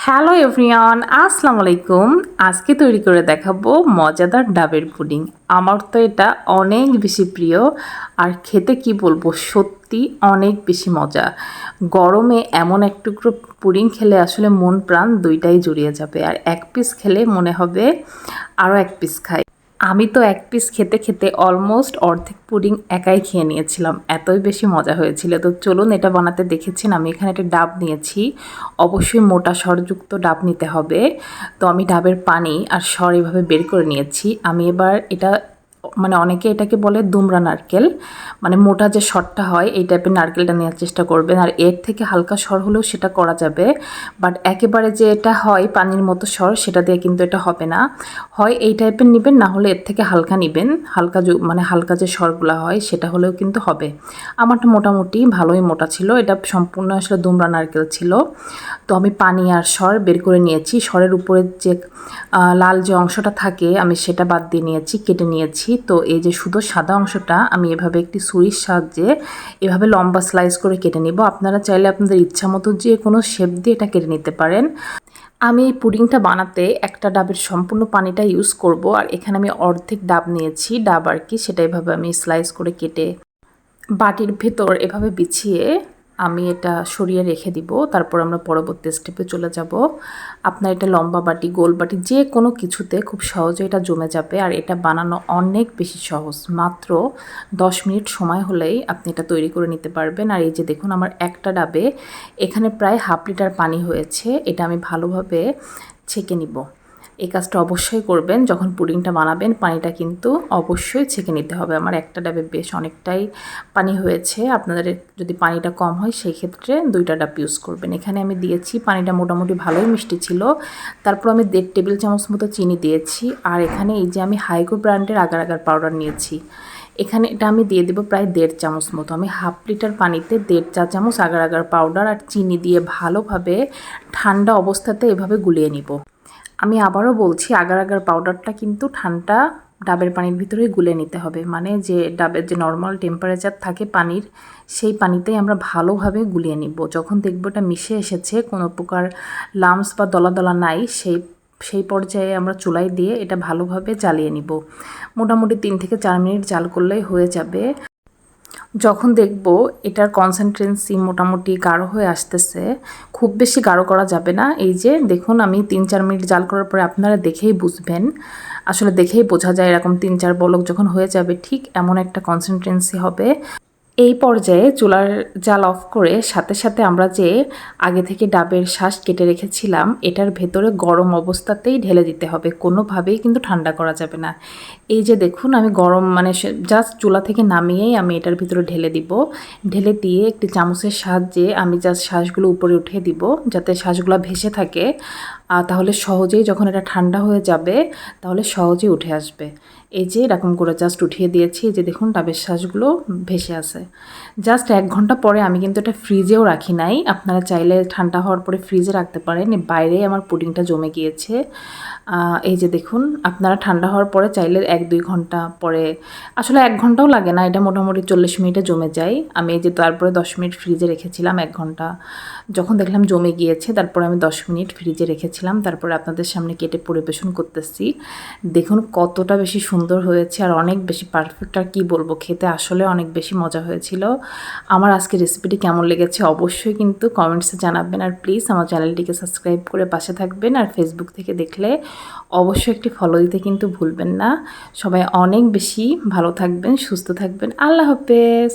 Hello everyone, আসসালামু আলাইকুম। আজকে তৈরি করে দেখাবো মজাদার ডাবের পুডিং। আমার তো এটা অনেক বেশি প্রিয় আর খেতে কি বলবো, সত্যি অনেক বেশি মজা। গরমে এমন এক টুকরো পুডিং খেলে আসলে মন প্রাণ দুইটাই জুড়িয়ে যাবে, আর এক পিস খেলে মনে হবে আরও এক পিস খাই। আমি তো এক পিস খেতে খেতে অলমোস্ট অর্ধেক পুডিং একাই খেয়ে নিয়েছিলাম, এতই বেশি মজা হয়েছিল। তো চলুন এটা বানাতে। দেখেছেন আমি এখানে একটা ডাব নিয়েছি, অবশ্যই মোটা সরযুক্ত ডাব নিতে হবে। তো আমি ডাবের পানি আর সর এভাবে বের করে নিয়েছি। আমি এবার এটা অনেকে এটাকে বলে দুমড়া নারকেল, মোটা যে সরটা হয় এই টাইপের নারকেলটা নেওয়ার চেষ্টা করবেন। আর এর থেকে হালকা সর হলেও সেটা করা যাবে, বাট একেবারে যে এটা হয় পানির মতো সর সেটা দিয়ে কিন্তু এটা হবে না। হয় এই টাইপের নেবেন, না হলে এর থেকে হালকা নেবেন। হালকা হালকা যে সরগুলো হয় সেটা হলেও কিন্তু হবে। আমারটা মোটামুটি ভালোই মোটা ছিল, এটা সম্পূর্ণ আসলে দুমড়া নারকেল ছিল। তো আমি পানি আর সর বের করে নিয়েছি। সরের উপরে যে লাল যে অংশটা থাকে আমি সেটা বাদ দিয়ে নিয়েছি, কেটে নিয়েছি। তো এই যে শুধু সাদা অংশটা আমি এভাবে একটি ছুরির সাহায্যে এভাবে লম্বা স্লাইস করে কেটে নিব। আপনারা চাইলে আপনাদের ইচ্ছা মতো যে কোনো শেপ দিয়ে এটা কেটে নিতে পারেন। আমি এই পুডিংটা বানাতে একটা ডাবের সম্পূর্ণ পানিটা ইউজ করব, আর এখানে আমি অর্ধেক ডাব নিয়েছি। ডাব আর কি, সেটা এভাবে আমি স্লাইস করে কেটে বাটির ভেতর এভাবে বিছিয়ে আমি এটা সরিয়ে রেখে দিব। তারপর আমরা পরবর্তী স্টেপে চলে যাব। আপনার এটা লম্বা বাটি, গোল বাটি, যে কোনো কিছুতে খুব সহজে এটা জমে যাবে। আর এটা বানানো অনেক বেশি সহজ, মাত্র 10 মিনিট সময় হলেই আপনি এটা তৈরি করে নিতে পারবেন। আর এই যে দেখুন আমার একটা ডাবে এখানে প্রায় হাফ লিটার পানি হয়েছে। এটা আমি ভালোভাবে ছেঁকে নিব। এই কাজটা অবশ্যই করবেন যখন পুডিংটা বানাবেন, পানিটা কিন্তু অবশ্যই ছেঁকে নিতে হবে। আমার একটা ডাবে বেশ অনেকটাই পানি হয়েছে। আপনাদের যদি পানিটা কম হয় সেই ক্ষেত্রে 2টা ডাব ইউজ করবেন। এখানে আমি দিয়েছি, পানিটা মোটামুটি ভালোই মিষ্টি ছিল। তারপর আমি 1.5 টেবিল চামচ মতো চিনি দিয়েছি। আর এখানে এই যে আমি হাইগো ব্র্যান্ডের আগার আগার পাউডার নিয়েছি, এখানে এটা আমি দিয়ে দেবো প্রায় 1.5 চামচ মতো। আমি হাফ লিটার পানিতে 1.5 চা চামচ আগার আগার পাউডার আর চিনি দিয়ে ভালোভাবে ঠান্ডা অবস্থাতে এভাবে গুলিয়ে নিব। আমি আবারও বলছি, আগার আগার পাউডারটা কিন্তু ঠান্ডা ডাবের পানির ভিতরেই গুলে নিতে হবে। যে ডাবের যে নর্মাল টেম্পারেচার থাকে পানির, সেই পানিতেই আমরা ভালোভাবে গুলিয়ে নিব। যখন দেখব এটা মিশে এসেছে, কোনো প্রকার লাম্পস বা দলা দলা নাই, সেই পর্যায়ে আমরা চুলায় দিয়ে এটা ভালোভাবে জ্বালিয়ে নিব। মোটামুটি 3 থেকে 4 মিনিট জাল করলেই হয়ে যাবে। যখন দেখব এটার কনসেন্ট্রেন্সি মোটামুটি গাঢ় হয়ে আসতেছে, খুব বেশি গাঢ় করা যাবে না। এই যে দেখুন আমি 3-4 মিনিট জাল করার পরে আপনারা দেখেই বুঝবেন, আসলে দেখেই বোঝা যায় এরকম 3-4 বলক যখন হয়ে যাবে ঠিক এমন একটা কনসেন্ট্রেন্সি হবে। এই পর্যায়ে চুলার জাল অফ করে সাথে সাথে আমরা যে আগে থেকে ডাবের শাঁস কেটে রেখেছিলাম এটার ভেতরে গরম অবস্থাতেই ঢেলে দিতে হবে, কোনোভাবেই কিন্তু ঠান্ডা করা যাবে না। এই যে দেখুন আমি গরম জাস্ট চুলা থেকে নামিয়েই আমি এটার ভিতরে ঢেলে দিব। ঢেলে দিয়ে একটি চামচের সাহায্যে আমি জাস্ট শাঁসগুলো উপরে উঠিয়ে দিব, যাতে শাঁসগুলো ভেসে থাকে। তাহলে সহজেই যখন এটা ঠান্ডা হয়ে যাবে তাহলে সহজেই উঠে আসবে। এই যে এরকম করে জাস্ট উঠিয়ে দিয়েছি, যে দেখুন ডাবের শাঁসগুলো ভেসে আছে। জাস্ট 1 ঘন্টা পরে, আমি কিন্তু এটা ফ্রিজেও রাখি নাই, আপনারা চাইলে ঠান্ডা হওয়ার পরে ফ্রিজে রাখতে পারেন। বাইরে আমার পুডিংটা জমে গিয়েছে। এই যে দেখুন আপনারা ঠান্ডা হওয়ার পরে চাইলে 1-2 ঘন্টা পরে, আসলে 1 ঘন্টাও লাগে না, এটা মোটামুটি 40 মিনিটে জমে যায়। আমি এই যে তারপরে 10 মিনিট ফ্রিজে রেখেছিলাম। 1 ঘন্টা যখন দেখলাম জমে গিয়েছে, তারপরে আমি 10 মিনিট ফ্রিজে রেখেছিলাম। তারপরে আপনাদের সামনে কেটে পরিবেশন করতেছি। দেখুন কতটা বেশি সুন্দর হয়েছে আর অনেক বেশি পারফেক্ট। আর কি বলবো, খেতে আসলে অনেক বেশি মজা হয়েছিল। আমার আজকে রেসিপিটি কেমন লেগেছে অবশ্যই কিন্তু কমেন্টসে জানাবেন। আর প্লিজ আমার চ্যানেলটিকে সাবস্ক্রাইব করে পাশে থাকবেন। আর ফেসবুক থেকে দেখলে অবশ্যই একটি ফলো দিতে কিন্তু ভুলবেন না। সবাই অনেক বেশি ভালো থাকবেন, সুস্থ থাকবেন। আল্লাহ হাফেজ।